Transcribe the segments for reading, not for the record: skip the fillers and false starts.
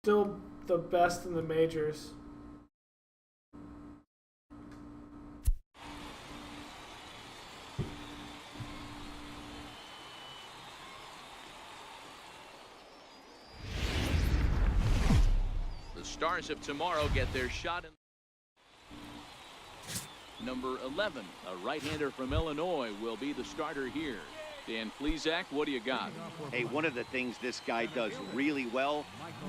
Still the best in the majors. The Stars of tomorrow get their shot in. Number 11, a right-hander from Illinois, will be the starter here. Dan Plesac, what do you got? Hey, one of the things this guy does really well,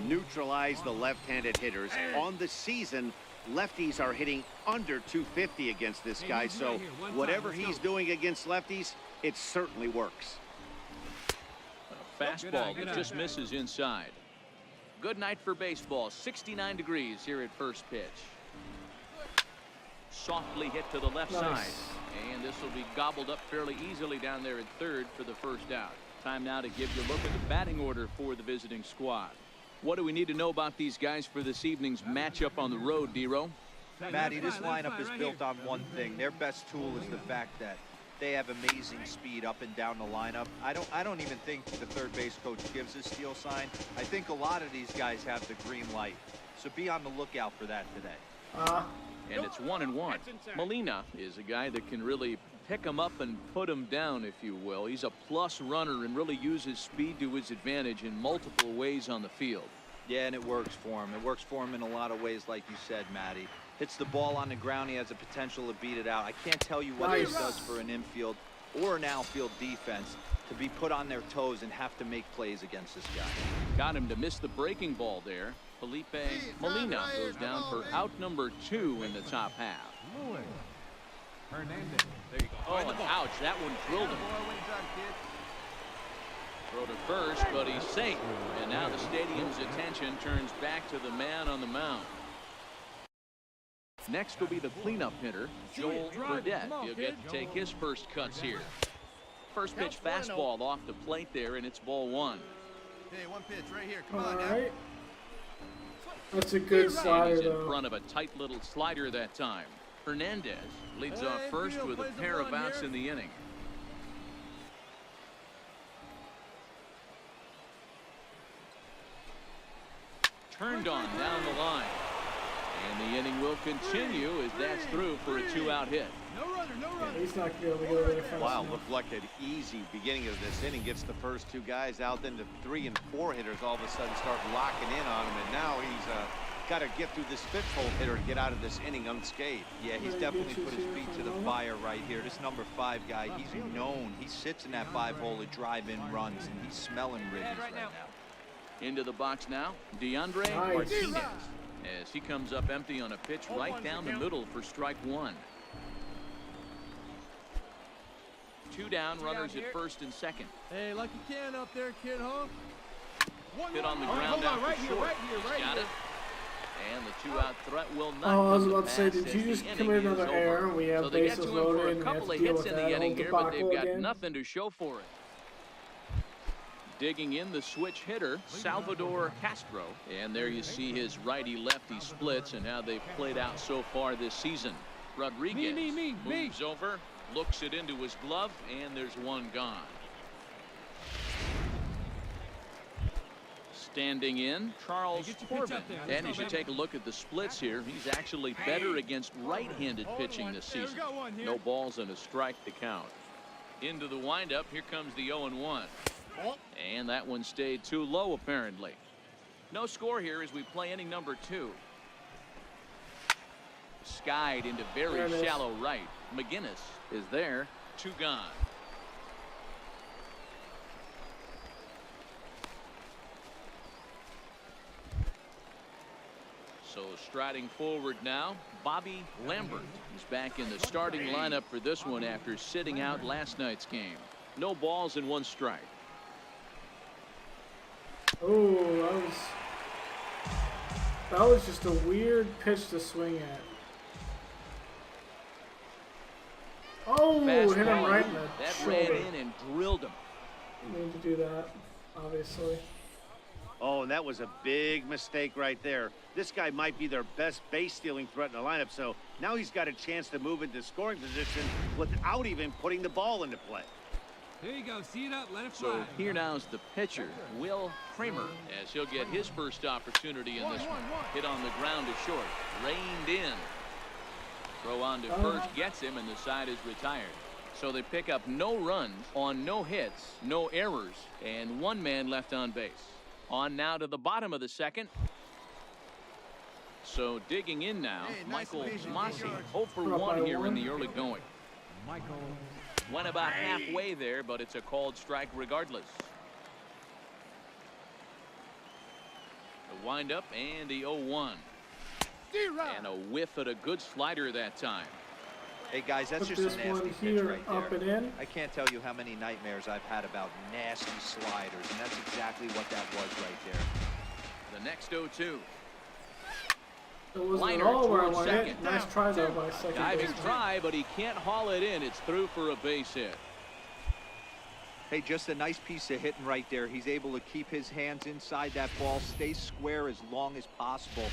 neutralize the left-handed hitters. On the season, lefties are hitting under 250 against this guy, so whatever he's doing against lefties, it certainly works. A fastball that just misses inside. Good night for baseball. 69 degrees here at first pitch. Softly hit to the left side. And this will be gobbled up fairly easily down there at third for the first out. Time now to give you a look at the batting order for the visiting squad. What do we need to know about these guys for this evening's matchup on the road, D-Row? Matty, this lineup is built on one thing. Their best tool is the fact that they have amazing speed up and down the lineup. I don't even think the third base coach gives a steal sign. I think a lot of these guys have the green light. So be on the lookout for that today. And it's 1-1. Molina is a guy that can really pick him up and put him down, if you will. He's a plus runner and really uses speed to his advantage in multiple ways on the field. Yeah, and it works for him. It works for him in a lot of ways, like you said, Matty. Hits the ball on the ground. He has the potential to beat it out. I can't tell you what this does for an infield or an outfield defense to be put on their toes and have to make plays against this guy. Got him to miss the breaking ball there. Felipe Molina goes down for out number 2 in the top half. Hernandez. There you go. Oh, and ouch, that one drilled him. Throw to first, but he's safe. And now the stadium's attention turns back to the man on the mound. Next will be the cleanup hitter, Joel Burdette. He'll get to take his first cuts here. First pitch fastball off the plate there, and it's ball 1. Hey, one pitch right here. Come on All now. right. That's a good slider, He's in though. front of a tight little slider that time. Hernandez leads off first with a pair of outs in the inning. Turned on down the line. And the inning will continue as that's through for a 2-out hit. No runner, no runner. He's not going to be able to get over there fast Wow, enough. looked like an easy beginning of this inning. Gets the first 2 guys out, then the 3 and 4 hitters all of a sudden start locking in on him, and now he's got to get through this 5th hole hitter to get out of this inning unscathed. Yeah, he's definitely put his feet to the fire right here. This number 5 guy, he's known. He sits in that 5-hole to drive in runs, and he's smelling ribbies right now. Into the box now, DeAndre Martinez, as he comes up empty on a pitch right down the middle for strike 1. 2 down, runners at first and second. Hey, like you can up there, kid, huh? Hit on the ground out for short. He's got it. And the 2-out threat will not. Oh, I was about to pass say, did as you the just inning commit is another over. error and we have So they get bases to him loaded for a and we have couple to of deal hits with in that the inning whole here, but they've debacle got again? nothing to show for it. Digging in the switch hitter, Salvador Castro. And there you see his righty-lefty splits and how they've played out so far this season. Rodriguez moves over, looks it into his glove, and there's one gone. Standing in, Charles Corbin. And as you take a look at the splits here, he's actually better against right-handed pitching this season. No balls and a strike to count. Into the windup, here comes the 0-1. And that one stayed too low, apparently. No score here as we play inning number 2. Skied into very shallow right. McGinnis is there. 2 gone. So striding forward now, Bobby Lambert. He's back in the starting lineup for this one after sitting out last night's game. No balls and 1 strike. Oh, that was just a weird pitch to swing at. Oh, hit him right in the That shoulder. ran in and drilled him. Need to do that, obviously. Oh, and that was a big mistake right there. This guy might be their best base stealing threat in the lineup, so now he's got a chance to move into scoring position without even putting the ball into play. There you go. See it up. Let it So fly. here now's the pitcher, Will Kramer, as he'll get his first opportunity in this one. Hit on the ground to short. Reined in. Throw on to first gets him, and the side is retired. So they pick up no runs on no hits, no errors, and one man left on base. On now to the bottom of the second. So digging in now, Michael Mossy, 0 for 1 here in the early going. Michael. Went about halfway there, but it's a called strike regardless. The windup and the 0-1. And a whiff at a good slider that time. Hey guys, that's Put just this a nasty one pitch here right up there. and in. I can't tell you how many nightmares I've had about nasty sliders, and that's exactly what that was right there. The next 0-2. It wasn't Liner at all where I towards wanted it. second. Nice try though by second Diving baseman. try, but he can't haul it in. It's through for a base hit. Hey, just a nice piece of hitting right there. He's able to keep his hands inside that ball, stay square as long as possible,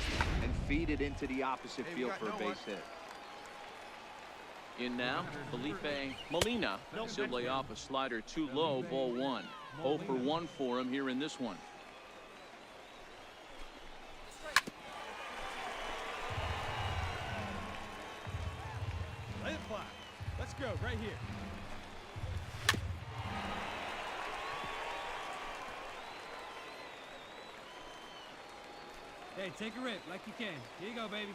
and feed it into the opposite field for a base hit. In now, Felipe Molina. He'll lay off a slider too low, ball 1. 0 for 1 for him here in this one. Let it fly. Let's go right here. Hey, take a rip like you can. Here you go, baby.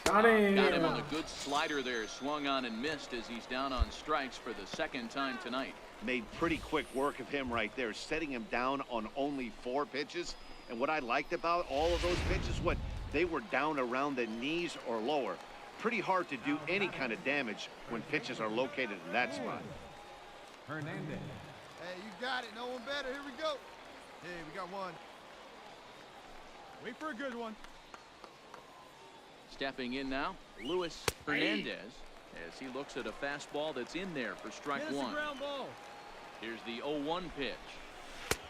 Got him. Got him on a good slider there. Swung on and missed as he's down on strikes for the second time tonight. Made pretty quick work of him right there, setting him down on only 4 pitches. And what I liked about all of those pitches, they were down around the knees or lower. Pretty hard to do any kind of damage when pitches are located in that spot. Hernandez. Hey, you got it. No one better. Here we go. Hey, we got one. Wait for a good one. Stepping in now, Luis Hernandez, as he looks at a fastball that's in there for strike 1. Ground ball. Here's the 0-1 pitch.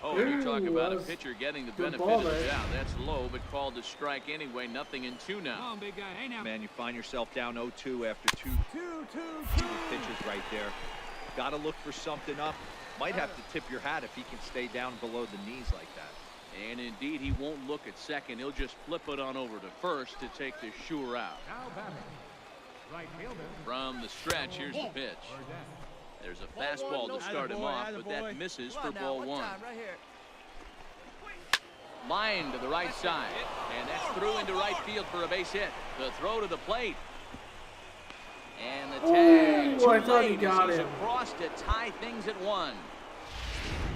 Oh, you talk about a pitcher getting the benefit of the doubt. That's low, but called a strike anyway. Nothing in 2 Come now. on, big guy. Hey, now. Man, you find yourself down 0-2 after two pitches right there. Got to look for something up. Might have to tip your hat if he can stay down below the knees like that. And indeed, he won't look at second. He'll just flip it on over to first to take the sure out. Now batting. Right fielder. From the stretch, here's the pitch. Burdett. There's a fastball to start him off, but that misses for ball 1. Line to the right side, and that's through into right field for a base hit. The throw to the plate. And the tag. Ooh, I thought he got He's him. across to tie things at 1.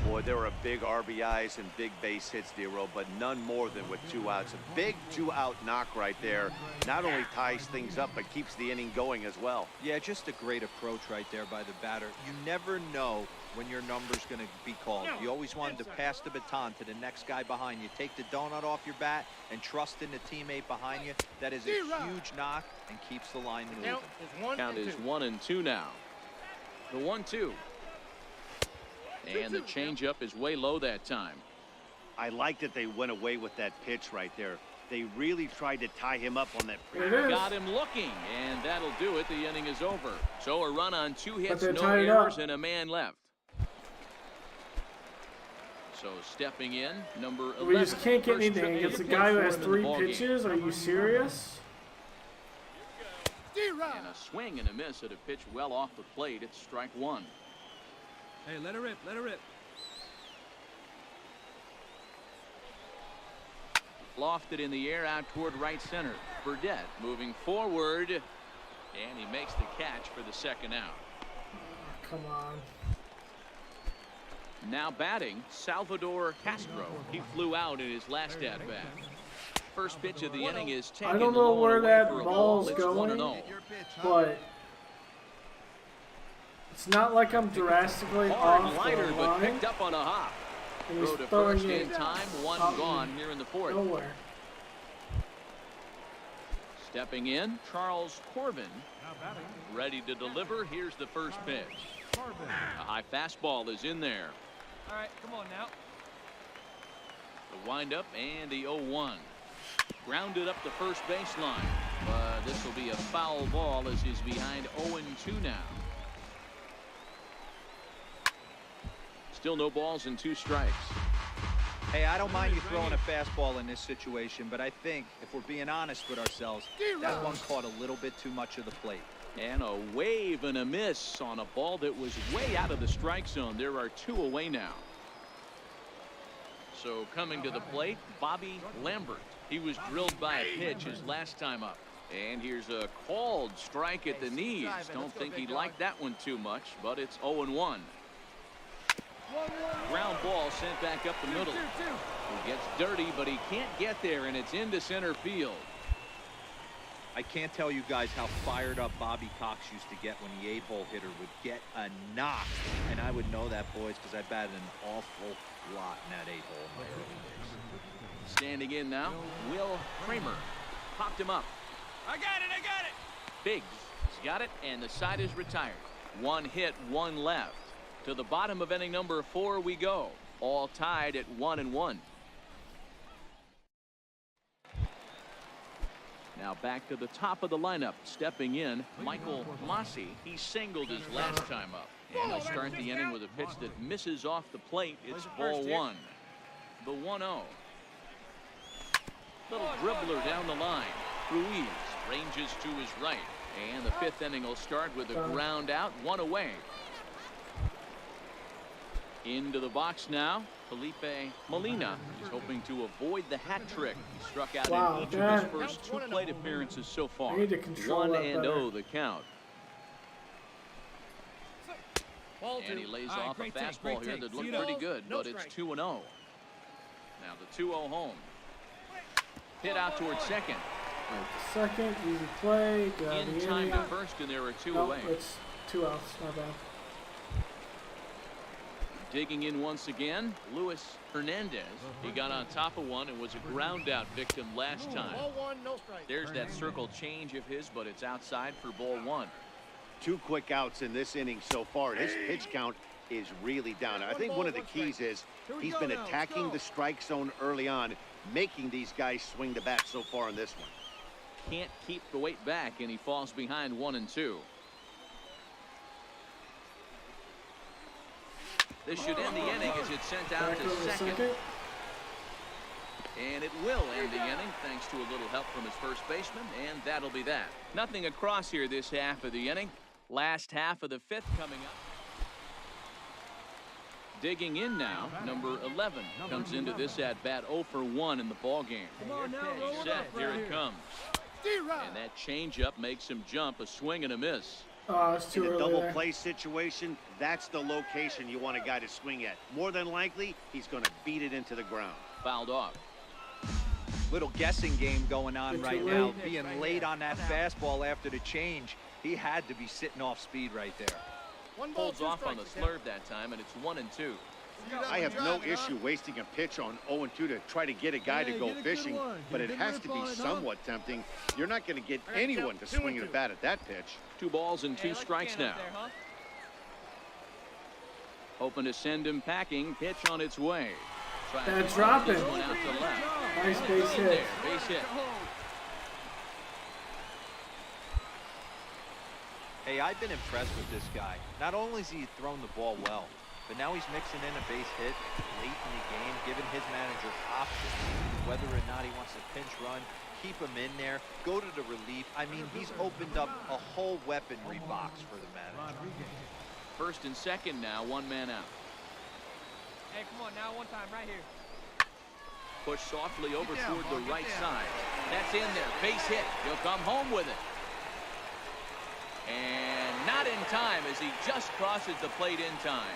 Boy, there were big RBIs and big base hits, D-Row, but none more than with 2 outs. A big 2-out knock right there. Not only ties things up, but keeps the inning going as well. Yeah, just a great approach right there by the batter. You never know when your number's going to be called. You always wanted to pass the baton to the next guy behind you. Take the donut off your bat and trust in the teammate behind you. That is a huge knock and keeps the line moving. Count is 1-2 now. The 1-2. And the changeup is way low that time. I like that they went away with that pitch right there. They really tried to tie him up on that. It is. Got him looking, and that'll do it. The inning is over. So a run on 2 hits, they no tied it errors, up. and a man left. So stepping in, number 11. We just can't get First anything tribute against a hit guy who for has him in 3 the ballgame. pitches. Are you serious? And a swing and a miss at a pitch well off the plate. It's strike 1. Hey, let her rip. Let her rip. Lofted in the air out toward right center. Burdett moving forward, and he makes the catch for the second out. Come on. Now batting, Salvador Castro. He flew out in his last at-bat. First pitch of the inning is taken. I don't know low where and away that for a ball's ball. It's going. 1-0. But it's not like I'm drastically Hard off liner, the but line. picked up on a hop. And he's Throw to throwing first in it time. One out gone here in the 4th. nowhere. Stepping in, Charles Corbin. Now batting. Ready to deliver. Here's the first pitch. Corbin. A high fastball is in there. All right, come on now. The windup and the 0-1. Grounded up the first baseline. But this will be a foul ball as he's behind 0-2 now. Still no balls and 2 strikes. Hey, I don't mind you throwing a fastball in this situation, but I think if we're being honest with ourselves, that one caught a little bit too much of the plate. And a wave and a miss on a ball that was way out of the strike zone. There are 2 away now. So coming to the plate, Bobby Lambert. He was drilled by a pitch his last time up. And here's a called strike at the knees. Don't think he liked that one too much, but it's 0-1. Ground ball sent back up the middle. He gets dirty, but he can't get there, and it's into center field. I can't tell you guys how fired up Bobby Cox used to get when the 8-hole hitter would get a knock. And I would know that, boys, because I batted an awful lot in that 8-hole. Standing in now, Will Kramer. Popped him up. I got it. Biggs has got it, and the side is retired. 1 hit, 1 left. To the bottom of inning number 4 we go. All tied at 1-1. Now back to the top of the lineup. Stepping in, Michael Massey. He singled his last time up. And he'll start the inning with a pitch that misses off the plate. It's ball 1. The 1-0. Little dribbler down the line. Ruiz ranges to his right. And the 5th inning will start with a ground out, 1 away. Into the box now, Felipe Molina. He's hoping to avoid the hat trick. He struck out in each of his first 2 plate appearances so far. 1-0 the count. And he lays off a fastball here that looked pretty good, but it's 2-0. Now the 2-0 home. Hit out towards second. Second, easy play. In time to first, and there are 2 away. It's 2 outs, my bad. Digging in once again, Luis Hernandez. He got on top of one and was a ground out victim last time. There's that circle change of his, but it's outside for ball 1. 2 quick outs in this inning so far. His pitch count is really down. I think one of the keys is he's been attacking the strike zone early on, making these guys swing the bat so far in this one. Can't keep the weight back, and he falls behind 1-2. This should end the inning as it's sent out to second. And it will end the inning thanks to a little help from his first baseman, and that'll be that. Nothing across here this half of the inning. Last half of the 5th coming up. Digging in now, number 11 comes into this at bat 0 for 1 in the ball game. Set, here it comes. And that changeup makes him jump, a swing and a miss. It's too in a early double there. play situation, that's the location you want a guy to swing at. More than likely, he's going to beat it into the ground. Fouled off. Little guessing game going on right now. Being late on that fastball after the change, he had to be sitting off speed right there. Holds off on the slurve that time, and it's 1-2. I have no issue wasting a pitch on 0-2 to try to get a guy to go fishing, but it has to be somewhat tempting. You're not going to get anyone to swing at a bat at that pitch. 2 balls and 2 strikes now. Hoping to send him packing. Pitch on its way. Dropping. One out to left. Nice base hit. There, base hit. Hey, I've been impressed with this guy. Not only has he thrown the ball well, but now he's mixing in a base hit late in the game, giving his manager options, whether or not he wants to pinch run, keep him in there, go to the relief. I mean, he's opened up a whole weaponry box for the manager. First and second now, 1 man out. Hey, come on now, one time right here. Push softly over toward the right side. That's in there, base hit. He'll come home with it. And not in time as he just crosses the plate in time.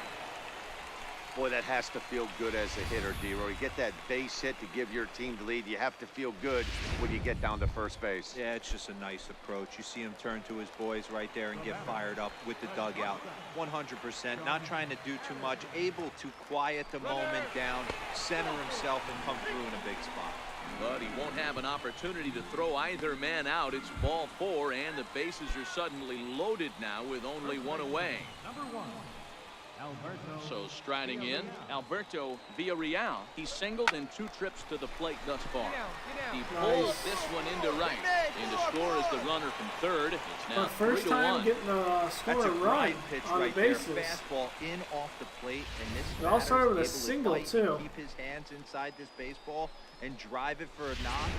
Boy, that has to feel good as a hitter, D-Roy. You get that base hit to give your team the lead. You have to feel good when you get down to first base. Yeah, it's just a nice approach. You see him turn to his boys right there and get fired up with the dugout. 100%, not trying to do too much, able to quiet the moment down, center himself, and come through in a big spot. But he won't have an opportunity to throw either man out. It's ball 4, and the bases are suddenly loaded now with only 1 away. So striding in, Alberto Villarreal. He's singled in 2 trips to the plate thus far. He pulls this one into right. And to score is the runner from third. It's now But first 3-1. time getting a score That's a run grind pitch on the right there. bases. Fastball in off the plate, and this It all started with a batter's able to single, bite too. and keep his hands inside this baseball and drive it for a knock.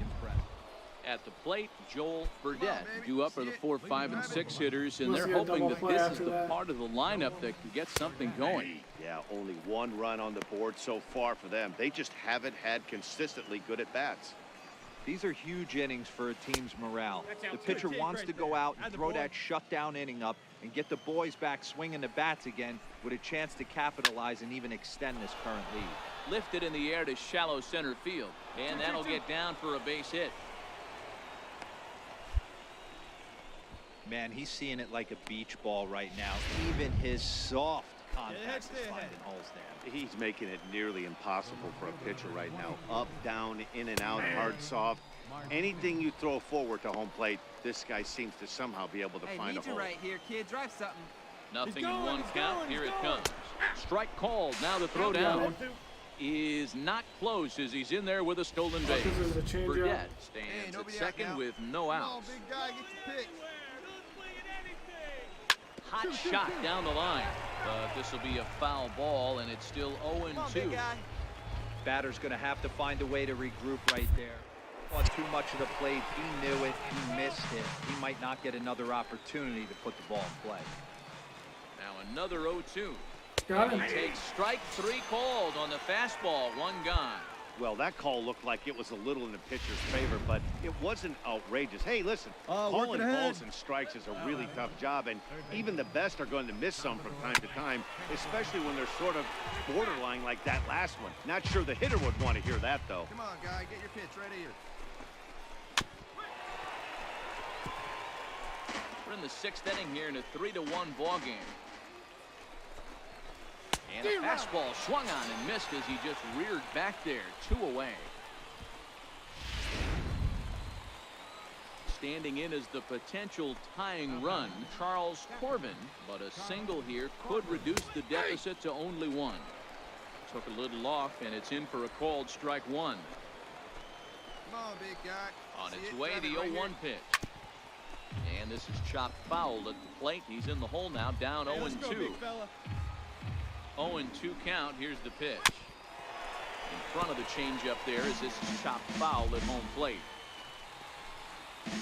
Impressive. At the plate, Joel Burdett baby. due up for the 4, 5, and 6 hitters, and We'll they're see a hoping double that play this is after the that. part of the lineup that can get something going. Yeah, only 1 run on the board so far for them. They just haven't had consistently good at bats. These are huge innings for a team's morale. The pitcher wants to go out and throw that shutdown inning up and get the boys back swinging the bats again with a chance to capitalize and even extend this current lead. Lifted in the air to shallow center field, and that'll get down for a base hit. Man, he's seeing it like a beach ball right now. Even his soft contact is finding holes there. He's making it nearly impossible for a pitcher right now. Up, down, in and out, hard, soft. Anything you throw forward to home plate, this guy seems to somehow be able to find a hole. right here, kid. Drive something. Nothing in 1 count. Here it comes. Strike called. Now the throw down is not close as he's in there with a stolen base. This is a changeup. Burdett stands at second with no Come on, outs. big guy, get your pitch. Hot shot down the line. But this will be a foul ball, and it's still 0-2. Batter's going to have to find a way to regroup right there. Caught too much of the plate. He knew it. He missed it. He might not get another opportunity to put the ball in play. Now another 0-2. Got him. He takes strike 3 called on the fastball. 1 gone. Well, that call looked like it was a little in the pitcher's favor, but it wasn't outrageous. Hey, listen, calling balls and strikes is a really tough job, and even the best are going to miss some from time to time, especially when they're sort of borderline like that last one. Not sure the hitter would want to hear that, though. Come on, guy, get your pitch right here. We're in the 6th inning here in a 3-1 ball game. And a fastball swung on and missed as he just reared back there. 2 away. Standing in as the potential tying run, Charles Corbin, but a single here could reduce the deficit to only 1. Took a little off, and it's in for a called strike 1. Come on, big guy. On See its it? way, Grab the it right 0-1 here. pitch. And this is chopped foul at the plate. He's in the hole now, down 0-2. 0-2 count. Here's the pitch. In front of the changeup there as this is chopped foul at home plate. Hey,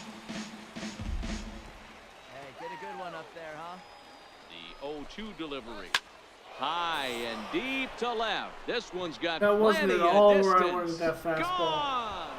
get a good one up there, huh? The 0-2 delivery. High and deep to left. This one's got That wasn't plenty at all of where I distance. wanted that fastball. Gone.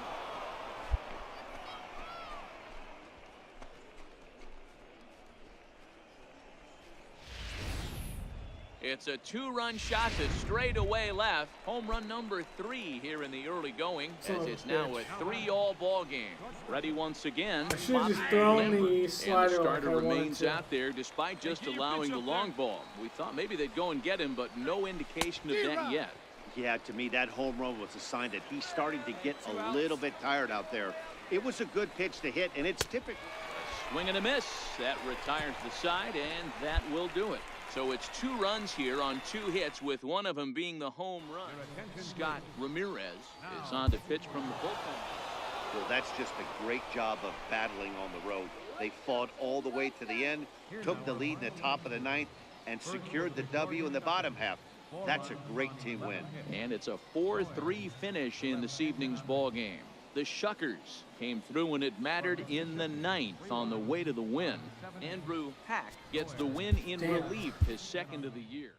It's a 2-run shot to straightaway left. Home run number 3 here in the early going, as it's now a 3-all ball game. Ready once again. I should have just Bobby thrown Lambert. the And slider the like starter I wanted remains to. out there despite just allowing the long ball. We thought maybe they'd go and get him, but no indication of that yet. Yeah, to me, that home run was a sign that he's starting to get a little bit tired out there. It was a good pitch to hit, and it's typical. Swing and a miss. That retires the side, and that will do it. So it's 2 runs here on 2 hits, with one of them being the home run. Scott Ramirez is on to pitch from the bullpen. Well, that's just a great job of battling on the road. They fought all the way to the end, took the lead in the top of the 9th, and secured the W in the bottom half. That's a great team win. And it's a 4-3 finish in this evening's ball game. The Shuckers came through when it mattered in the 9th on the way to the win. Andrew Hack gets the win in relief, his 2nd of the year.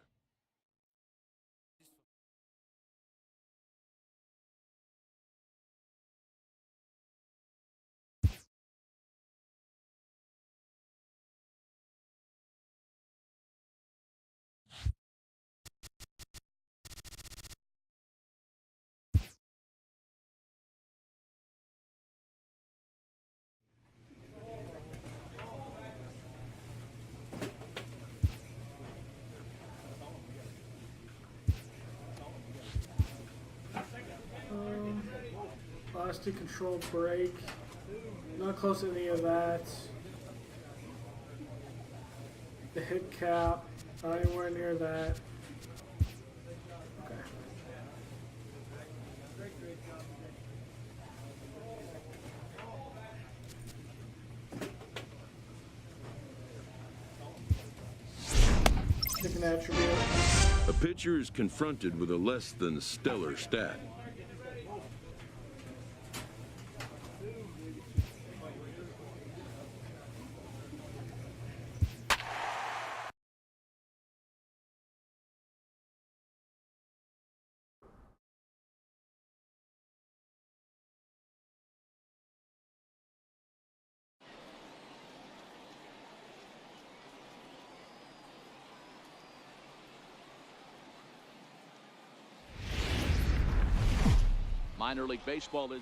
Velocity control break. Not close to any of that. The hit cap. Not anywhere near that. Okay. Pick an attribute. A pitcher is confronted with a less than stellar stat. Minor League Baseball is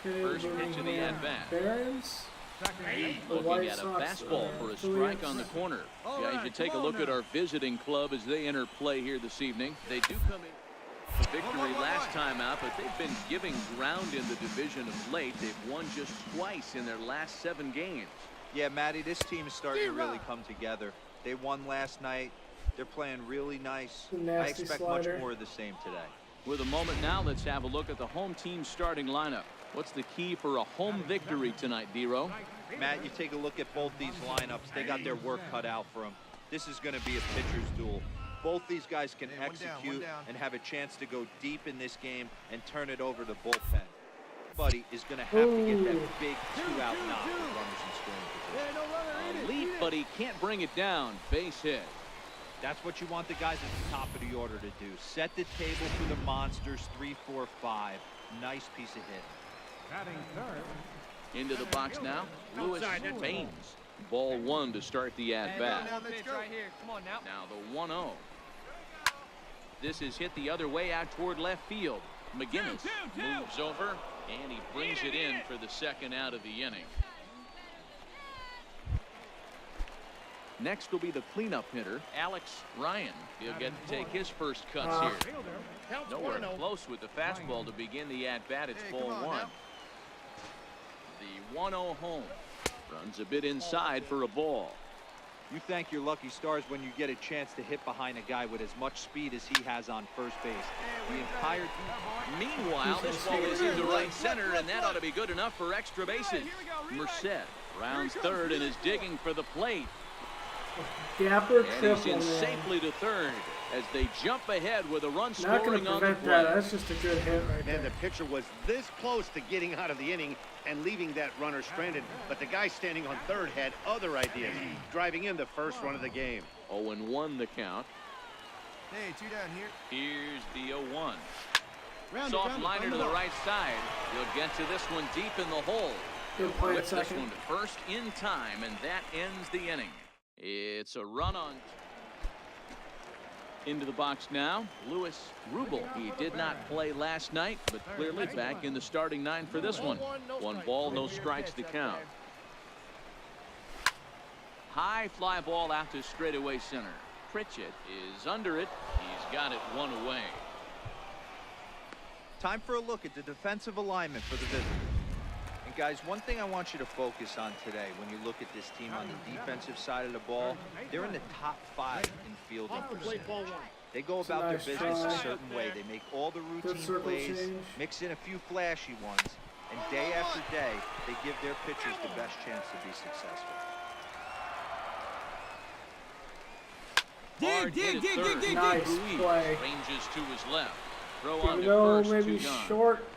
first pitch of the at-bat. Barons? The Looking White at a Sox, fastball for a strike on the corner. Guys, you take a look at our visiting club as they enter play here this evening. They do come in a victory last time out, but they've been giving ground in the division of late. They've won just twice in their last 7 games. Yeah, Matty, this team is starting to really come together. They won last night. They're playing really nice. I expect much more of the same today. With a moment now, let's have a look at the home team starting lineup. What's the key for a home victory tonight, D-Row? Matt, you take a look at both these lineups. They got their work cut out for them. This is going to be a pitcher's duel. Both these guys can execute and have a chance to go deep in this game and turn it over to bullpen. Buddy is going to have to get that big 2-out knock with runners in scoring position. A leap, but he can't bring it down. Base hit. That's what you want the guys at the top of the order to do. Set the table for the monsters. 3, 4, 5. Nice piece of hit. Into the box now, Lewis Baines. Ball 1 to start the at-bat. Now the 1-0. This is hit the other way out toward left field. McGinnis moves over, and he brings it in for the second out of the inning. Next will be the cleanup hitter, Alex Ryan. He'll get to take his first cuts here. Nowhere close with the fastball to begin the at-bat. It's ball 1. The 1-0 home. Runs a bit inside for a ball. You thank your lucky stars when you get a chance to hit behind a guy with as much speed as he has on first base. The entire Meanwhile, this ball is into right center, and that ought to be good enough for extra bases. Merced rounds third and is digging for the plate. Gapper And he's in safely to third as they jump ahead with a run scoring on the plate. That's just a good hit right there. And the pitcher was this close to getting out of the inning and leaving that runner stranded, but the guy standing on third had other ideas, driving in the first run of the game. 0-1 the count. Hey, 2 down here. Here's the 0-1. Soft liner to the right side. He'll get to this one deep in the hole. Good play at Whip this second. one to first in time, and that ends the inning. It's a run on. Into the box now, Louis Rubel. He did not play last night, but clearly back in the starting 9 for this one. 1 ball, no strikes to count. High fly ball out to straightaway center. Pritchett is under it. He's got it 1 away. Time for a look at the defensive alignment for the visitors. And guys, one thing I want you to focus on today when you look at this team on the defensive side of the ball, they're in the top 5 in fielding percentage. They go about their business a certain way. They make all the routine plays, mix in a few flashy ones, and day after day, they give their pitchers the best chance to be successful. Dig. Nice play. Ranges to his left. Throw on to No, first, maybe 2 gone. short.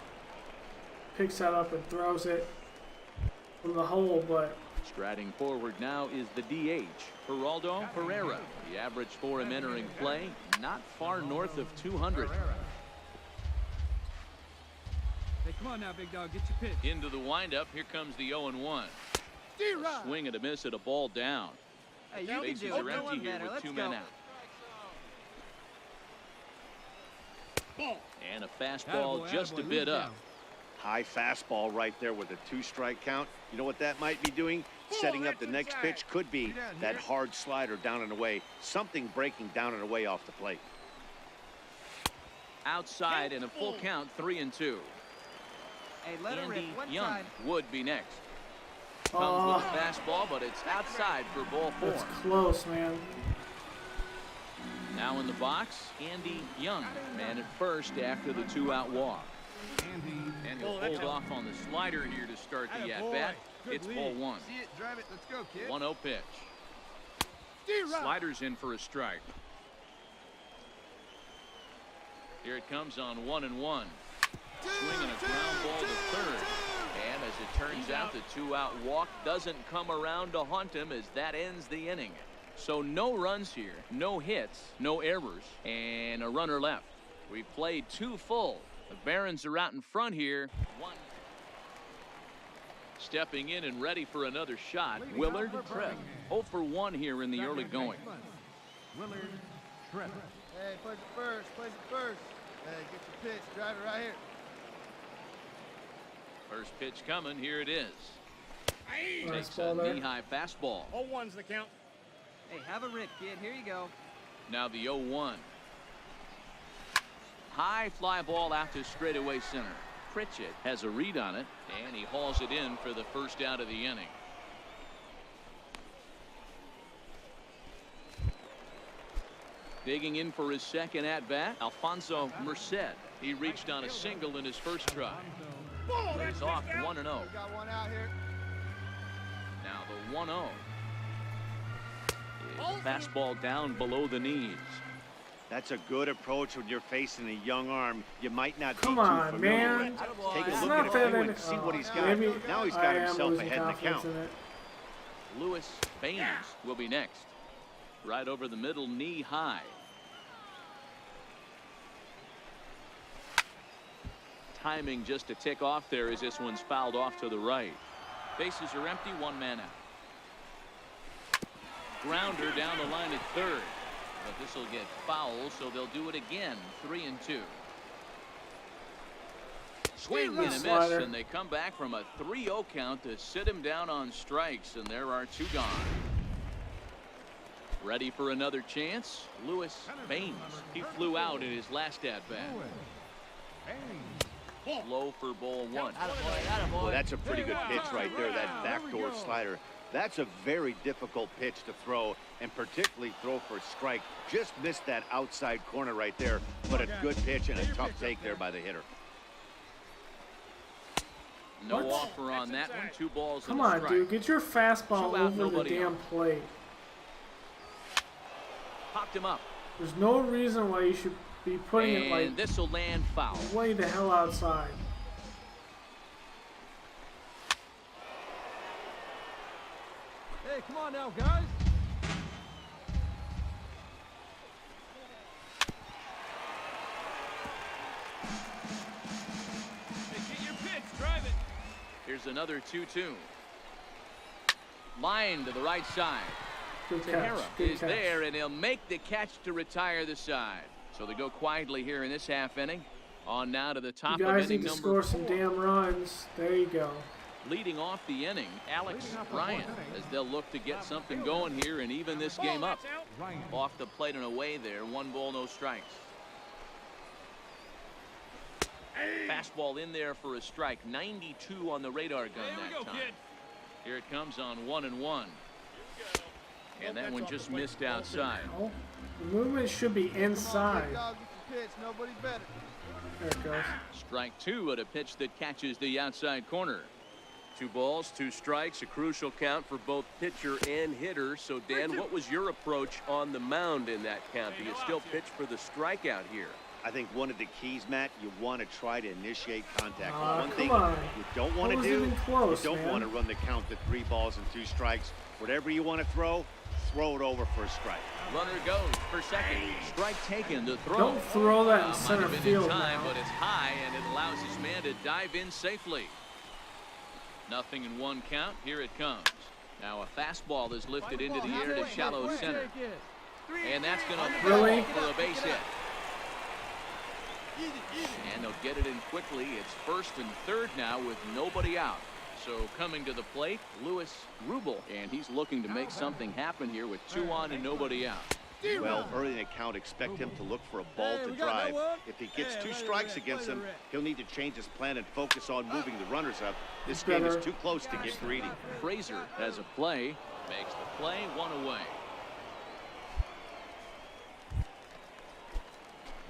Picks that up and throws it from the hole, but Striding forward now is the DH, Geraldo Pereira. The average for him entering play, not far north of 200. Hey, come on now, big dog, get your pitch. Into the windup, here comes the 0-1. A swing and a miss at a ball down. Hey, you Bases can do are it. empty here Better. with Let's 2 go. men out. And a fastball just a bit up. High fastball right there with a 2-strike count. You know what that might be doing? Setting up the next pitch could be that hard slider down and away. Something breaking down and away off the plate. Outside and a full count, 3-2. Hey, let her rip. Andy One Young side. would be next. Comes with a fastball, but it's outside for ball 4. That's close, man. Now in the box, Andy Young, man at first after the 2-out walk. And he'll hold off on the slider here to start the at-bat. It's ball 1. See it, drive it. Let's go, kid. 1-0 pitch. Sliders in for a strike. Here it comes on 1-1. Swinging a ground ball to third. And as it turns out, the 2-out walk doesn't come around to haunt him as that ends the inning. So no runs here, no hits, no errors, and a runner left. We've played 2 full. The Barons are out in front here. 1. Stepping in and ready for another shot, Willard Tripp. 0 for 1 here in the early going. Willard Tripp. Hey, place it first. Place it first. Hey, get your pitch. Drive it right here. First pitch coming. Here it is. Nice Takes ball a there. knee-high fastball. 0-1's the count. Hey, have a rip, kid. Here you go. Now the 0-1. High fly ball out to straightaway center. Pritchett has a read on it, and he hauls it in for the first out of the inning. Digging in for his second at-bat, Alfonso Merced. He reached on a single in his first try. He's off 1-0. We got one out here. Now the 1-0. Fastball down below the knees. That's a good approach when you're facing a young arm. You might not be Come too on, familiar man. with. Take It's a look not at that it and see what he's got. maybe Now he's I got am himself losing ahead in the confidence count. in it. Lewis Baines will be next. Right over the middle, knee high. Timing just a tick off there as this one's fouled off to the right. Bases are empty, 1 man out. Grounder down the line at third. But this will get foul, so they'll do it again. 3-2. Swing and a miss, Slider. and they come back from a 3-0 count to sit him down on strikes, and there are 2 gone. Ready for another chance? Lewis Baines. He flew out in his last at-bat. Low for ball 1. Well, that's a pretty good pitch right there, that backdoor slider. That's a very difficult pitch to throw, and particularly throw for a strike. Just missed that outside corner right there, but a good pitch and a tough take there by the hitter. No What? offer on that one. 2 balls Come and a on, strike. dude. Get your fastball 2 out, over the nobody damn on. plate. Popped him up. There's no reason why you should be putting it like And this will land foul. way the hell outside. Hey, come on now, guys. Hey, get your pitch. Drive it. Here's another 2-2. Line to the right side. Good catch. Tahara Good is catch. there, and he'll make the catch to retire the side. So they go quietly here in this half inning. On now to the top You of guys inning need to number score some 4. damn runs. There you go. Leading off the inning, Alex Ryan, as they'll look to get something going here and even this game up. Off the plate and away there. 1 ball, no strikes. Fastball in there for a strike. 92 on the radar gun that time. Here it comes on 1-1. And that one just missed outside. Oh, the movement should be inside. Big dog, get your pitch. Nobody better. There it goes. Strike 2 at a pitch that catches the outside corner. 2 balls, 2 strikes, a crucial count for both pitcher and hitter. So, Dan, what was your approach on the mound in that count? Do you still pitch for the strikeout here? I think one of the keys, Matt, you want to try to initiate contact. Aw, One come thing on. you don't want That to was do, even close, you don't man. want to run the count to 3 balls and 2 strikes. Whatever you want to throw it over for a strike. Runner goes for second. Strike taken to throw. Don't throw that in Might center have been field in time, now. but it's high, and it allows this man to dive in safely. Nothing in 1 count. Here it comes. Now a fastball is lifted into the air to shallow center. And that's going to throw Really? for a base hit. And they'll get it in quickly. It's first and third now with nobody out. So coming to the plate, Louis Rubel, and he's looking to make something happen here with 2 on and nobody out. Well, early in the count, expect him to look for a ball to drive. If he gets 2 strikes against him, he'll need to change his plan and focus on moving the runners up. This game is too close to get greedy. Frazier has a play, makes the play, 1 away.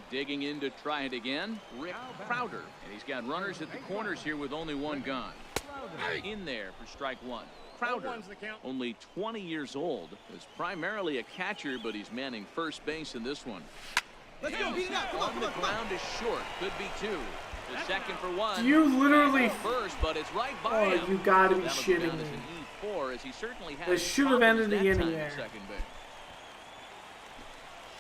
Digging in to try it again, Rick Crowder. And he's got runners at the corners here with only 1 gone. In there for strike 1. Crowder, only 20 years old, is primarily a catcher, but he's manning first base in this one. Let's go, beat it up. Come on, The ground is short, could be 2. The second for 1. You literally. First, but it's right by him. Oh, you gotta be That'll go shitting down me. as an E4, as he certainly has They should have ended the problems that inning time at there. second base.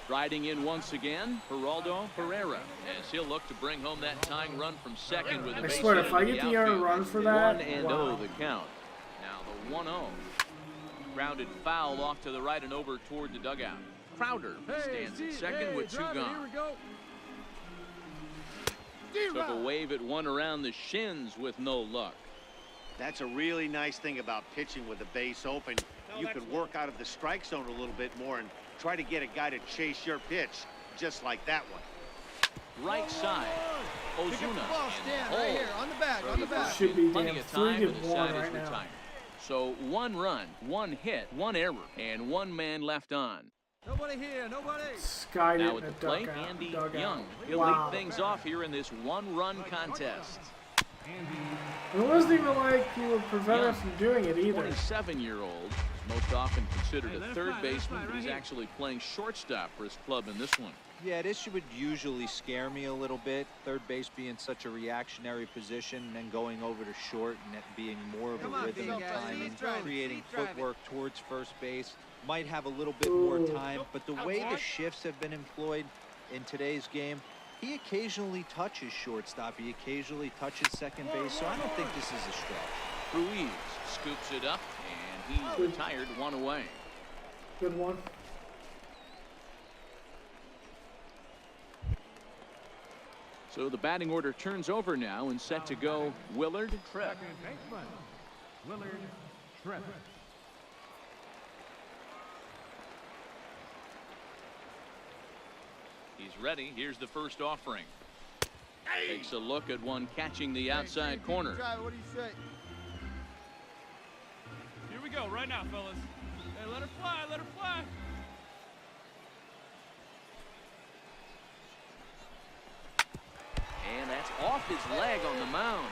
Striding in once again, Geraldo Pereira, as he'll look to bring home that tying run from second with a I base swear, hit if I into get the the earned outfield. run for that, 1-0 wow. the count. Now the 1-0. Grounded foul off to the right and over toward the dugout. Crowder stands at second with 2 gone. Took a wave at 1 around the shins with no luck. That's a really nice thing about pitching with the base open. You can work out of the strike zone a little bit more and try to get a guy to chase your pitch, just like that one. Right side, Pick up the Ozuna ball, in stand the right hole. here, on the back, on the back. Should be Plenty damn of time, and 3-1 the side is right now. retired. So 1 run, 1 hit, 1 error, and 1 man left on. Nobody here, nobody. Skied Now it at in the a plate, dugout. Andy dugout. Young. He'll Wow. lead things off here in this 1-run contest. It wasn't even like you were prevented Young, from doing it either. 27-year-old, most often considered a third baseman, but he's actually playing shortstop for his club in this one. Yeah, this would usually scare me a little bit. Third base being such a reactionary position, and then going over to short and it being more of a Come on, rhythm big and guy. timing, Speed drive it. creating Speed drive it. footwork towards first base. Might have a little bit more Ooh. time, but the way the shifts have been employed in today's game, he occasionally touches shortstop. He occasionally touches second base, so I don't think this is a stretch. Ruiz scoops it up, and he's retired 1 away. Good one. So the batting order turns over now and set to go Willard Tripp. Second baseman, Willard Tripp. He's ready. Here's the first offering. Takes a look at one catching the outside corner. Drive it, what do you say? Here we go, right now, fellas. Hey, let her fly, let her fly. And that's off his leg on the mound.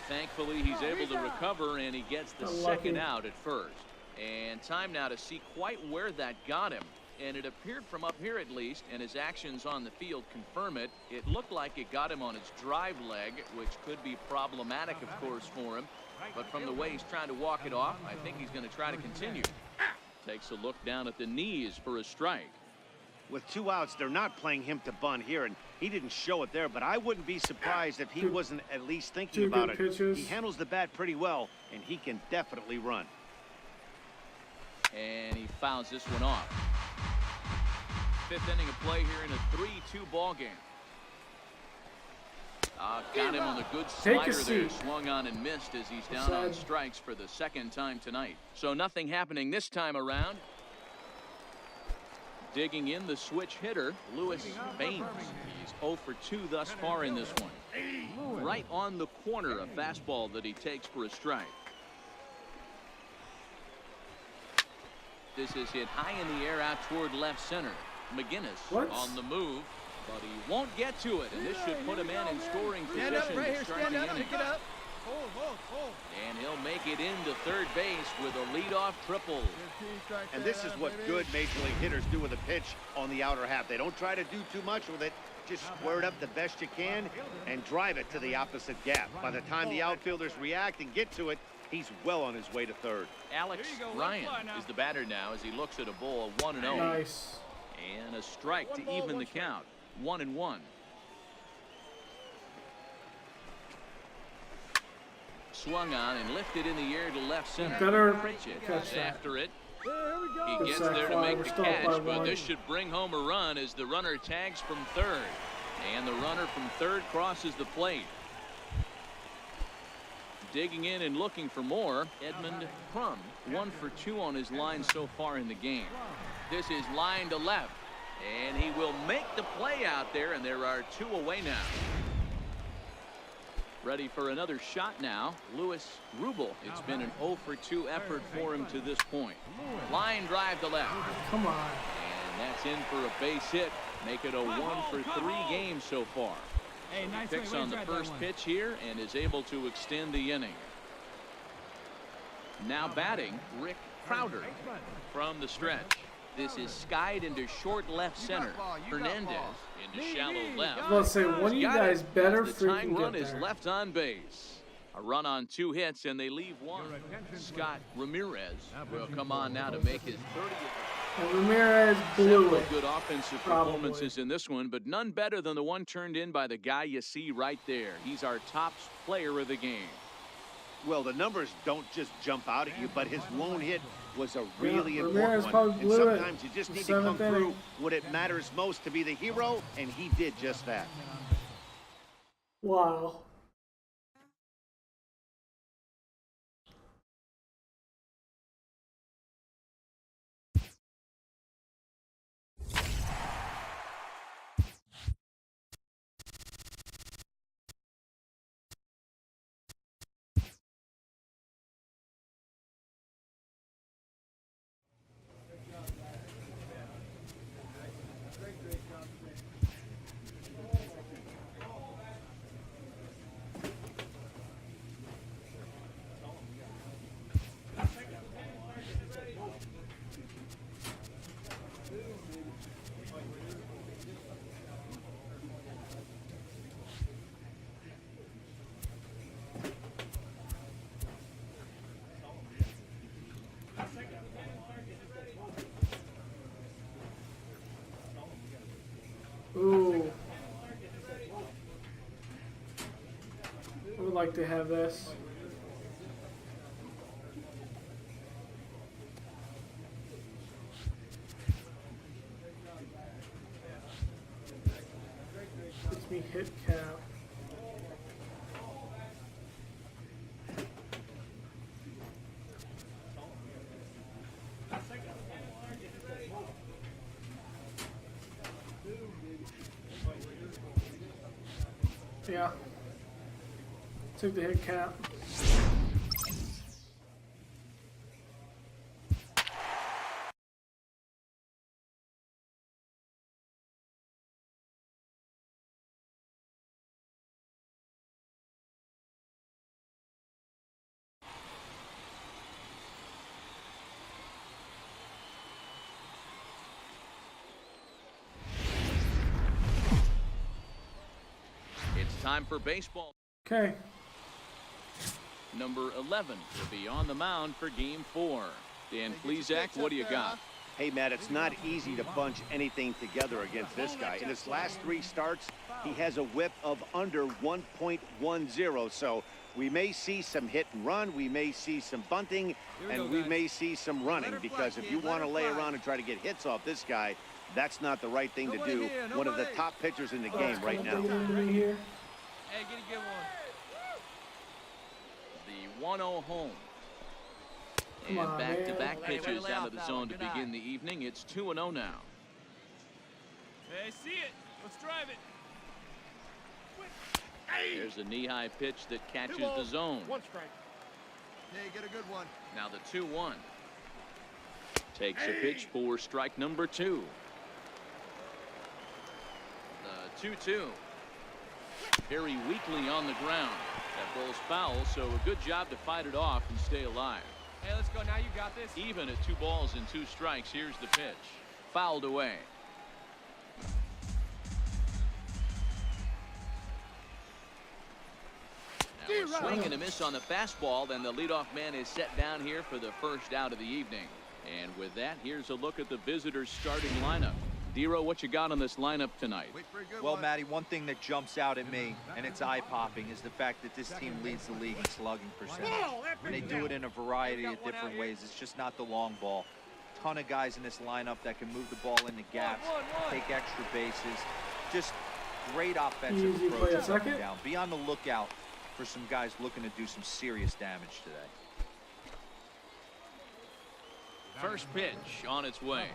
Thankfully, he's able to recover, and he gets the second out at first. And time now to see quite where that got him. And it appeared from up here at least, and his actions on the field confirm it. It looked like it got him on his drive leg, which could be problematic, of course, for him. But from the way he's trying to walk it off, I think he's going to try to continue. Takes a look down at the knees for a strike. With 2 outs, they're not playing him to bunt here, and he didn't show it there, but I wouldn't be surprised if he wasn't at least thinking about it. Pitches. He handles the bat pretty well, and he can definitely run. And he fouls this one off. 5th inning of play here in a 3-2 ball game. Got him on the good slider there, swung on and missed as he's down on strikes for the 2nd time tonight. So nothing happening this time around. Digging in the switch hitter, Louis Baines. He's 0 for 2 thus far in this one. Right on the corner, a fastball that he takes for a strike. This is hit high in the air out toward left center. McGinnis on the move, but he won't get to it, and this should put him in scoring position to start the inning. Pick it up. Hold. And he'll make it into third base with a leadoff triple. And this is what good major league hitters do with a pitch on the outer half. They don't try to do too much with it. Just square it up the best you can and drive it to the opposite gap. By the time the outfielders react and get to it, he's well on his way to third. Alex Ryan is the batter now as he looks at a ball of 1-0. Nice. And a strike to even the count. 1-1. Swung on and lifted in the air to left center. Better Pritchett catch that. after it. Here we go. He Good gets sack there to fly. make We're the still up by catch, but 1. this should bring home a run as the runner tags from third. And the runner from third crosses the plate. Digging in and looking for more, Edmund Crum, 1 for 2 on his line so far in the game. This is line to left. And he will make the play out there, and there are 2 away now. Ready for another shot now. Louis Rubel. It's been an 0 for 2 effort for him to this point. Line drive to left. Come on. And that's in for a base hit. Make it a 1 for 3 games so far. Hey, nice Picks on the first pitch here and is able to extend the inning. Now batting, Rick Crowder from the stretch. This is skied into short left center. Hernandez into shallow left. I was say, one of you guys better the tying freaking run get is there. left on base. A run on 2 hits, and they leave 1. Scott Ramirez will come on now to make his 30th. And Ramirez blew Several it. good offensive Probably. performances in this one, but none better than the one turned in by the guy you see right there. He's our top player of the game. Well, the numbers don't just jump out at you, but his lone hit was a really Ramirez important one. probably And blew it. sometimes you just The need to come 7th through inning. when it matters most to be the hero, and he did just that. Wow. Ooh. I would like to have this. Gets me hit cap. Yeah. Took the hit cap. It's time for baseball. Okay. Number 11 will be on the mound for game 4. Dan Plesac, what do you got? Hey, Matt, it's not easy to bunch anything together against this guy. In his last 3 starts, he has a whip of under 1.10. So we may see some hit and run, we may see some bunting, and we may see some running, because if you want to lay around and try to get hits off this guy, that's not the right thing to do. One of the top pitchers in the game right now. Here. Hey, get a good one. The 1-0 home. Come And on, back-to-back man. Way to pitches lay out off of the that zone one. to Good eye. begin the evening. It's 2-0 now. Hey, see it. Let's drive it. There's a knee-high pitch that catches the zone. One strike. Hey, get a good one. Now the 2-1. Takes a pitch for strike number 2. The 2-2. Very weakly on the ground. That ball's foul, so a good job to fight it off and stay alive. Hey, let's go. Now you got this. Even at 2 balls and 2 strikes, here's the pitch. Fouled away. Now a swing and a miss on the fastball, then the leadoff man is set down here for the first out of the evening. And with that, here's a look at the visitors' starting lineup. Dero, what you got on this lineup tonight? Wait for a good Well, one. Matty, one thing that jumps out at me, and it's eye-popping, is the fact that this team leads the league in slugging percentage. And they do it in a variety of different ways. It's just not the long ball. Ton of guys in this lineup that can move the ball into gaps, take extra bases. Just great offensive Easy play approach a up and second. down. Be on the lookout for some guys looking to do some serious damage today. First pitch on its way.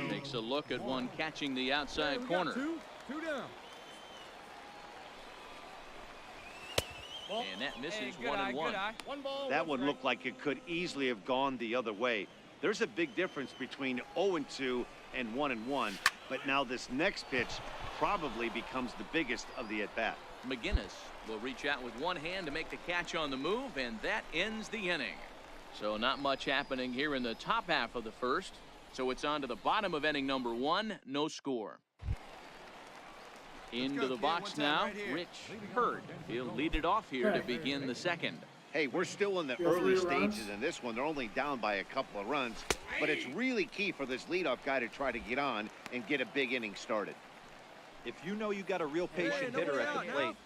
Takes a look at one catching the outside corner. Two down. And that misses. Hey, 1-1. That one looked like it could easily have gone the other way. There's a big difference between 0-2 and 1-1, but now this next pitch probably becomes the biggest of the at-bat. McGinnis will reach out with one hand to make the catch on the move, and that ends the inning. So not much happening here in the top half of the first. So it's on to the bottom of inning number 1, no score. Into the box now, Rich Hurd. He'll lead it off here to begin the second. Hey, we're still in the early stages in this one. They're only down by a couple of runs, but it's really key for this leadoff guy to try to get on and get a big inning started. If you know you got a real patient hitter at the plate,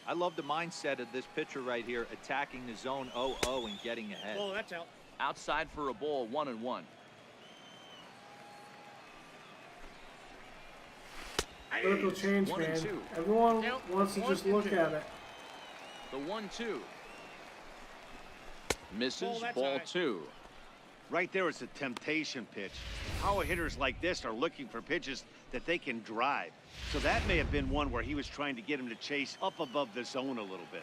I love the mindset of this pitcher right here, attacking the zone 0-0 and getting ahead. Oh, that's out. Outside for a ball, 1-1. Vertical change, One and man. two. Everyone wants to just look at it. The 1-2. Misses, that's ball high. 2. Right there is a temptation pitch. Power hitters like this are looking for pitches that they can drive. So that may have been one where he was trying to get him to chase up above the zone a little bit.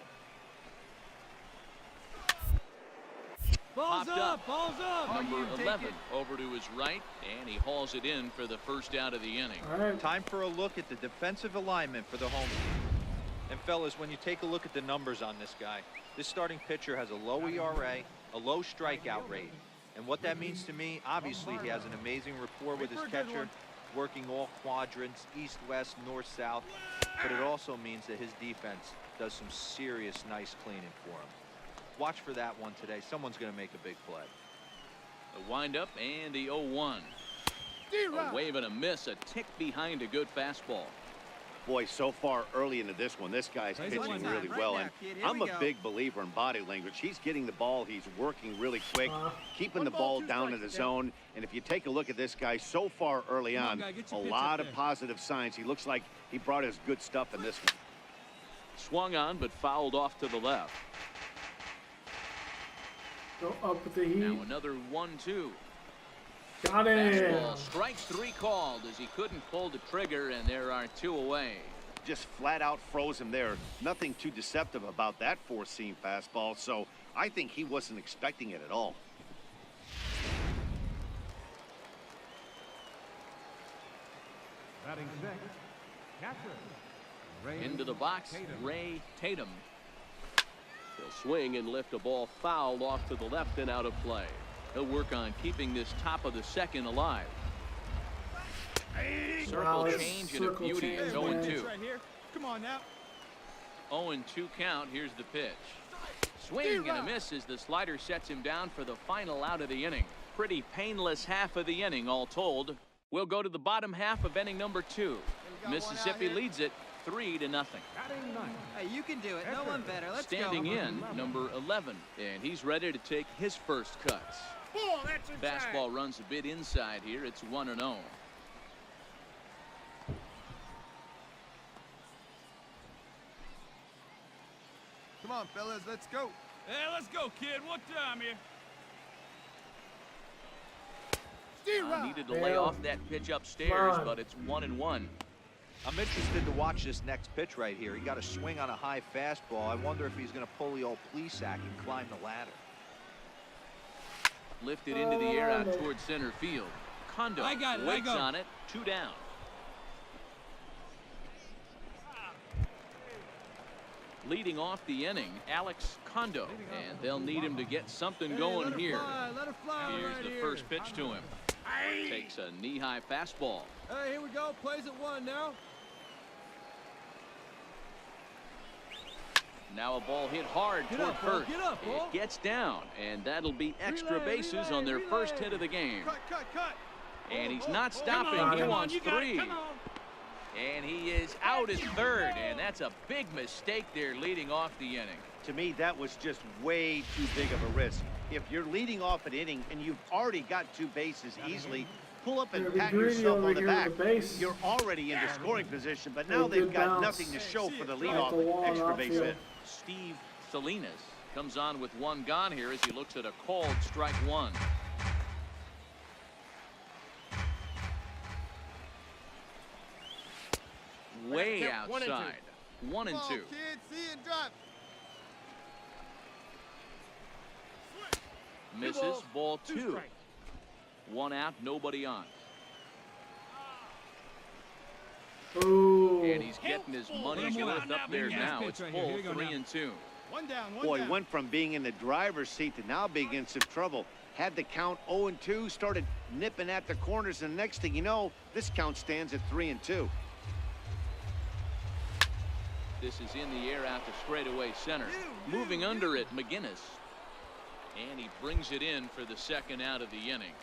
Balls Popped up. Balls up. Number 11 over to his right, and he hauls it in for the first out of the inning. All right. Time for a look at the defensive alignment for the home team. And fellas, when you take a look at the numbers on this guy, this starting pitcher has a low ERA, a low strikeout rate. And what that means to me, obviously he has an amazing rapport with his catcher, working all quadrants, east, west, north, south. But it also means that his defense does some serious nice cleaning for him. Watch for that one today. Someone's going to make a big play. The windup and the 0-1. A wave and a miss, a tick behind a good fastball. Boy, so far early into this one, this guy's pitching really well. And I'm a big believer in body language. He's getting the ball. He's working really quick, keeping the ball down in the zone. And if you take a look at this guy so far early on, a lot of positive signs. He looks like he brought his good stuff in this one. Swung on, but fouled off to the left. Go up with the heat. Now another 1-2. Got it. Fastball, strike 3 called as he couldn't pull the trigger, and there are 2 away. Just flat out froze him there. Nothing too deceptive about that four-seam fastball, so I think he wasn't expecting it at all. Batting sixth, catcher. Into the box, Ray Tatum. He'll swing and lift a ball fouled off to the left and out of play. He'll work on keeping this top of the second alive. Circle change and a beauty. It's 0-2. Right here. Come on now. 0-2 count. Here's the pitch. Swing and a miss as the slider sets him down for the final out of the inning. Pretty painless half of the inning, all told. We'll go to the bottom half of inning number 2. Mississippi leads it 3-0. Batting ninth. Hey, you can do it. No one better. Let's Standing go. in, number 11, and he's ready to take his first cuts. Ball, that's inside. Fastball runs a bit inside here. It's 1-0. Come on, fellas, let's go. Hey, let's go, kid. What time here? Needed to lay off that pitch upstairs, but it's 1-1. I'm interested to watch this next pitch right here. He got a swing on a high fastball. I wonder if he's going to pull the old Plesac and climb the ladder. Lifted into the air out towards center field. Kondo I got it, waits on it. 2 down. Leading off the inning, Alex Kondo, and they'll need him to get something going here. Let it fly Here's right the here. first pitch to him. Takes a knee-high fastball. Hey, here we go. Plays at 1 now. Now a ball hit hard Get toward up, Paul. first. Get up, Paul. It gets down, and that'll be extra Relay, bases relay, on their relay. first hit of the game. Cut. And he's not stopping. Come on, He come on, wants you got it. 3. Come on. And he is out at third, and that's a big mistake there leading off the inning. To me, that was just way too big of a risk. If you're leading off an inning and you've already got 2 bases easily, pull up and pat yourself on the back. You're already into scoring position, but now they've got nothing to show for the leadoff extra base hit. Steve Salinas comes on with 1 gone here as he looks at a called strike 1. way outside. 1 and 2. Kid, see it and drop. Misses. Ball 2. 1 out, nobody on. Ooh. And he's getting his money's worth up there now. It's full 3 and 2. One down, Boy, he went from being in the driver's seat to now being in some trouble. Had the count 0 and 2, started nipping at the corners, and next thing you know, this count stands at 3 and 2. This is in the air out to straightaway center. Moving under it, McGinnis. And he brings it in for the second out of the inning.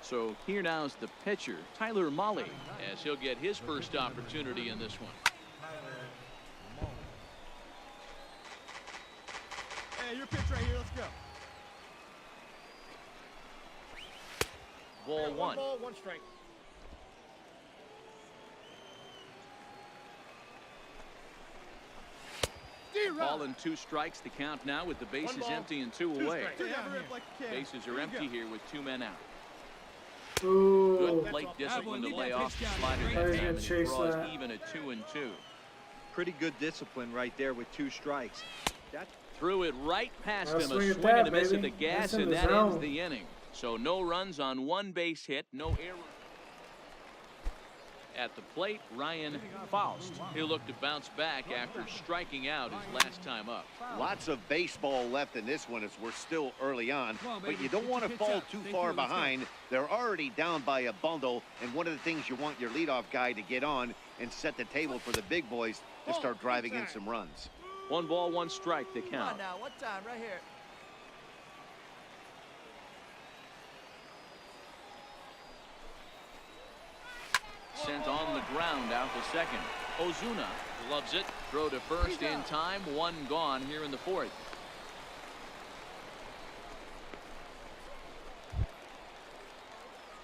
So here now is the pitcher, Tyler Mahle, as he'll get his first opportunity in this one. Hey, your pitch right here. Let's go. Ball 1. Ball, 1 strike. Ball and 2 strikes. The count now with the bases empty and 2 away. Bases are empty here with 2 men out. Ooh. Good plate discipline to lay off the slider that time, and he draws even at 2 and 2. Pretty good discipline right there with 2 strikes. Threw it right past him. A swing swing at and a that, miss at baby. the gas, That's in and the that zone. ends the inning. So no runs on 1 base hit, no error. At the plate, Ryan Faust. He'll look to bounce back after striking out his last time up. Lots of baseball left in this one as we're still early on, but you don't want to fall too far behind. They're already down by a bundle, and one of the things you want your leadoff guy to get on and set the table for the big boys to start driving in some runs. 1 ball, 1 strike, the Come count. on now, what time? Right here. Sent on the ground out to second. Ozuna loves it. Throw to first in time. 1 gone here in the 4th.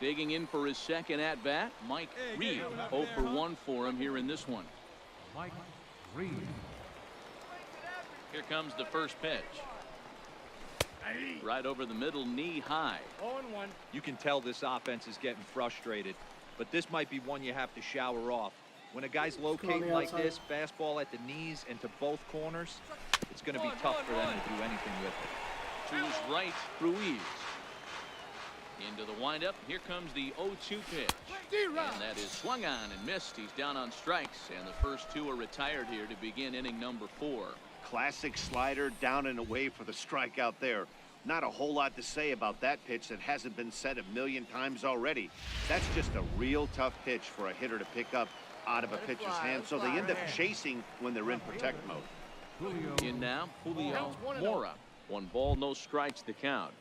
Digging in for his second at bat, Mike Reed. 0 for 1 for him here in this one. Mike Reed. Here comes the first pitch. Right over the middle, knee high. 0-1. You can tell this offense is getting frustrated, but this might be one you have to shower off. When a guy's locating like this, fastball at the knees and to both corners, it's going to be tough for them to do anything with it. To his right, Ruiz. Into the windup. Here comes the 0-2 pitch. And that is swung on and missed. He's down on strikes, and the first 2 are retired here to begin inning number 4. Classic slider down and away for the strikeout there. Not a whole lot to say about that pitch that hasn't been said a million times already. That's just a real tough pitch for a hitter to pick up out of a pitcher's hand, so they end up chasing when they're in protect mode. In now, Julio Mora. 1 ball, no strikes to count.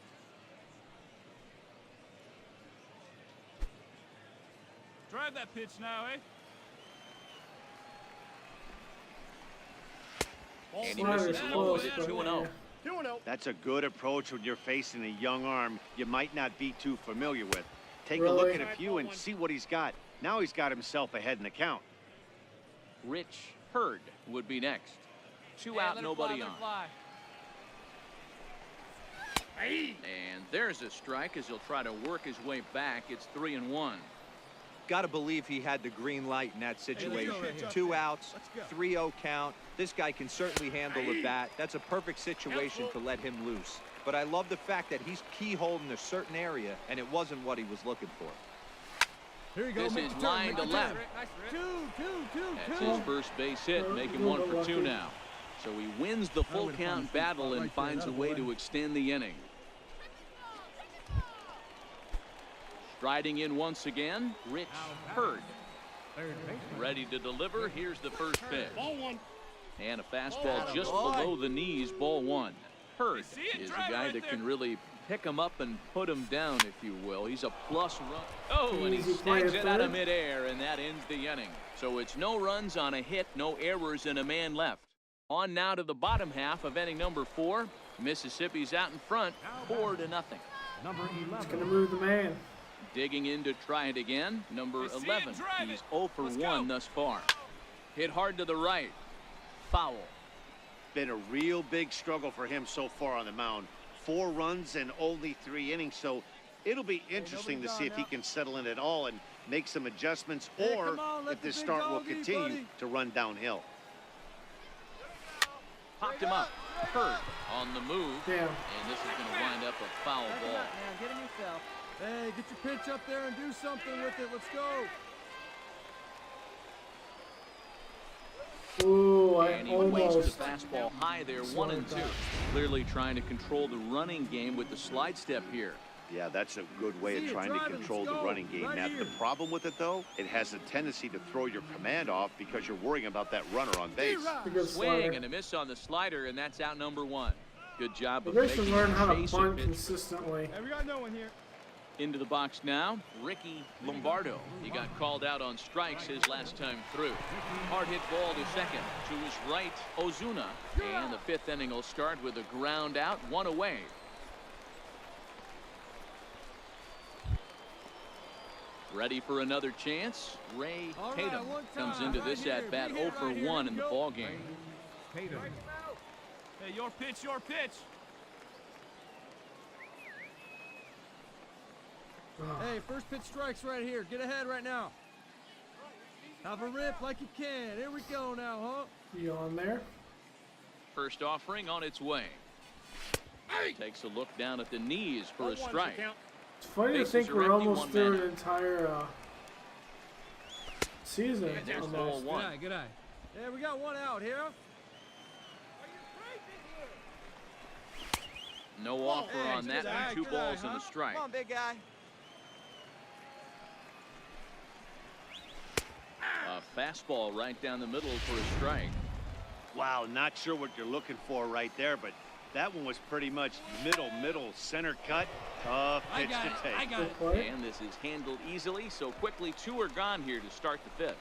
Drive that pitch now, eh? And he misses low with it, 2-0. That's a good approach when you're facing a young arm you might not be too familiar with. Take a Really? look at a few and see what he's got. Now he's got himself ahead in the count. Rich Hurd would be next. 2 out, nobody on. And there's a strike as he'll try to work his way back. It's 3-1. Got to believe he had the green light in that situation. 2 outs, 3-0 count. This guy can certainly handle the bat. That's a perfect situation to let him loose. But I love the fact that he's keyholed in a certain area, and it wasn't what he was looking for. Here you go. This is line to left. That's his first base hit, making 1 for 2 now. So he wins the full count battle and finds a way to extend the inning. Striding in once again, Rich Hurd. Ready to deliver. Here's the first pitch. And a fastball just below the knees, ball 1. Hurd is a guy that can really pick him up and put him down, if you will. He's a plus run. Oh, and he snags it out of midair, and that ends the inning. So it's no runs on a hit, no errors, and a man left. On now to the bottom half of inning number 4. Mississippi's out in front, 4-0. Number 11. It's going to move the man. Digging in to try it again, number 11. He's 0 for 1 thus far. Hit hard to the right. Foul. Been a real big struggle for him so far on the mound. 4 runs and only 3 innings, so It'll be interesting to see if he can settle in at all and make some adjustments, Hey, or come on, let if the this big start will dog eat, continue buddy. to run downhill. Popped him up. Hurt on the move. Damn. And this is going to wind up a foul Back him ball. up now. Get him yourself. Hey, get your pitch up there and do something with it. Let's go. Ooh, I And he wastes almost. the fastball high there, 1-2. Clearly trying to control the running game with the slide step here. Yeah, that's a good way of trying to control the running game. Now, the problem with it, though, it has a tendency to throw your command off because you're worrying about that runner on base. A good Swing slider. and a miss on the slider, and that's out number 1. Good job of They should making learn how to chase a bunt pitch. consistently. Hey, we got no one here. Into the box now, Ricky Lombardo. He got called out on strikes his last time through. Hard hit ball to second. To his right, Ozuna. And the 5th inning will start with a ground out, 1 away. Ready for another chance. Ray Tatum comes into this at bat 0 for 1 in the ball game. Tatum. Hey, your pitch, your pitch. Hey, first pitch strikes right here. Get ahead right now. Have a rip like you can. Here we go now, huh? You on there? First offering on its way. Takes a look down at the knees for a strike. It's funny to Bases think are we're empty, almost 1 through man an entire season. And there's ball Almost. 1. Good eye, good eye. Yeah, we got one out here. No offer on that eye, one. 2 good balls eye, and a huh? strike. Come on, big guy. A fastball right down the middle for a strike. Wow, not sure what you're looking for right there, but that one was pretty much middle, center cut. Tough pitch to take. Good play. And this is handled easily, so quickly 2 are gone here to start the 5th.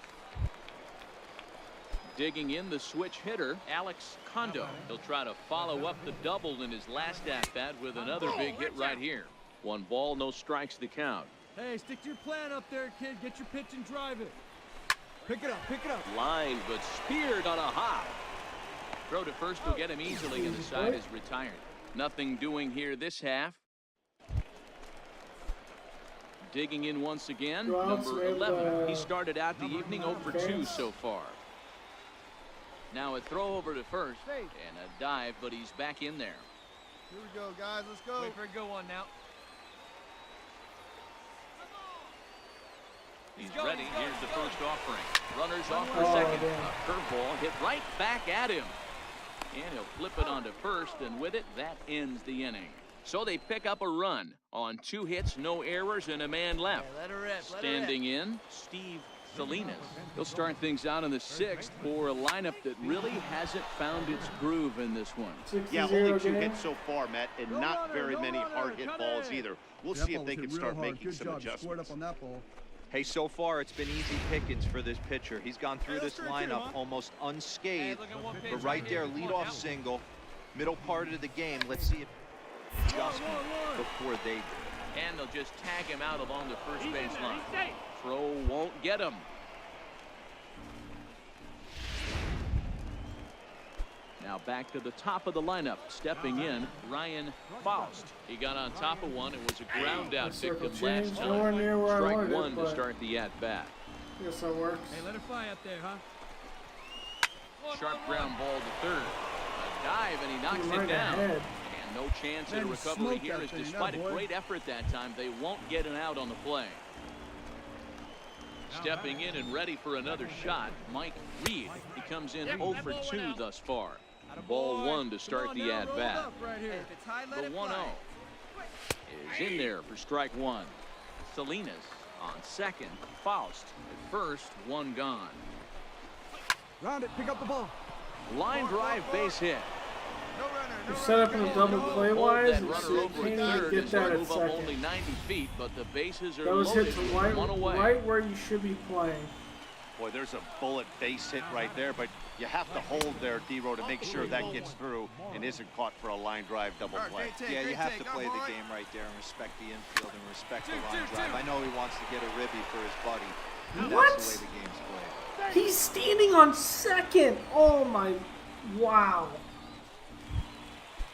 Digging in the switch hitter, Alex Condo. He'll try to follow up the double in his last at-bat with another big hit right here. 1 ball, no strikes to count. Hey, stick to your plan up there, kid. Get your pitch and drive it. Pick it up, pick it up. Line, but speared on a hop. Throw to first will get him easily, and the side is retired. Nothing doing here this half. Digging in once again, number 11. He started out the evening 0 for 2 so far. Now a throw over to first and a dive, but he's back in there. Here we go, guys. Let's go. Wait for a good one now. He's ready. Here's the first offering. Runners off for second. A curveball hit right back at him. And he'll flip it onto first, and with it, that ends the inning. So they pick up a run on 2 hits, no errors, and a man left. Hey, let her rip. Standing in, Steve Salinas. He'll start things out in the 6th for a lineup that really hasn't found its groove in this one. Yeah, only 2 hits so far, Matt, and not very many hard hit balls either. We'll see if they can start making some adjustments. Hey, so far it's been easy pickings for this pitcher. He's gone through this lineup almost unscathed. But right there, leadoff single, middle part of the game. Let's see if adjustment before they do. And they'll just tag him out along the first base line. Throw won't get him. Now back to the top of the lineup. Stepping in, Ryan Faust. He got on top of one. It was a ground out victim last time. Nowhere near where I Strike wanted it, 1 to but start the at-bat. Guess that works. Hey, let it fly up there, huh? Sharp ground ball to third. A dive, and he knocks Right it down. ahead. And no chance at a recovery here, as despite a great effort that time, they won't get an out on the play. Stepping in and ready for another shot, Mike Reed. He comes in 0 for 2 thus far. Ball 1 to start the at-bat. The 1-0 is in there for strike 1. Salinas on second. Faust at first. 1 gone. Round it, pick up the ball. Line drive base hit. You're set up in a double play Hold wise, that and runner so you over can't at even third get as that they at move up only second. 90 feet, but the bases are Those loaded. hit to One away. right where you should be playing. Boy, there's a bullet base hit right there, but you have to hold there, D-Row, to make sure that gets through and isn't caught for a line drive double play. Yeah, you have to play the game right there and respect the infield and respect the line drive. I know he wants to get a ribby for his buddy. What? That's the way the game's played. He's standing on second. Oh my, wow.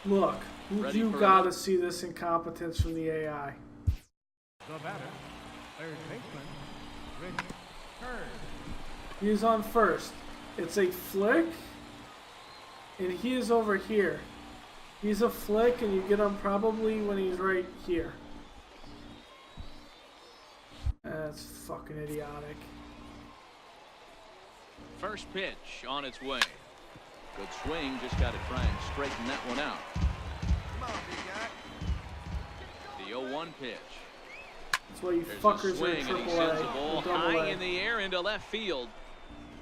Look, Ready you for got to another? see this incompetence from the AI. Third baseman, Rich Hurd. He's on first. It's a flick, and he is over here. He's a flick, and you get him probably when he's right here. That's fucking idiotic. First pitch on its way. Good swing, just got to try and straighten that one out. Come on, big guy. The 0-1 pitch. That's why you There's fuckers a swing, are and he sends the ball AAA. high in the air into left field.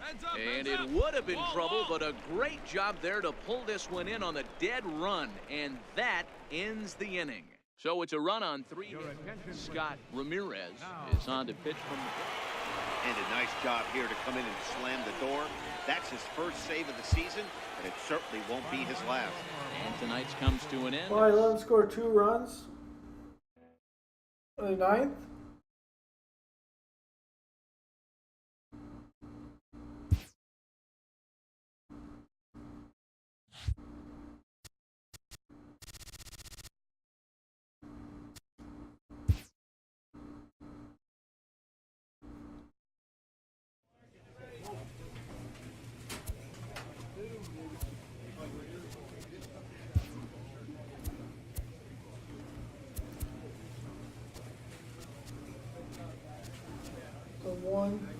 Heads up, And heads it up. would have been Ball, trouble, ball. but a great job there to pull this one in on the dead run. And that ends the inning. So it's a run on 3. Scott Ramirez is on to pitch from the... And a nice job here to come in and slam the door. That's his first save of the season, but it certainly won't be his last. And tonight's comes to an end. Well, I let him score 2 runs. The 9th. The 1.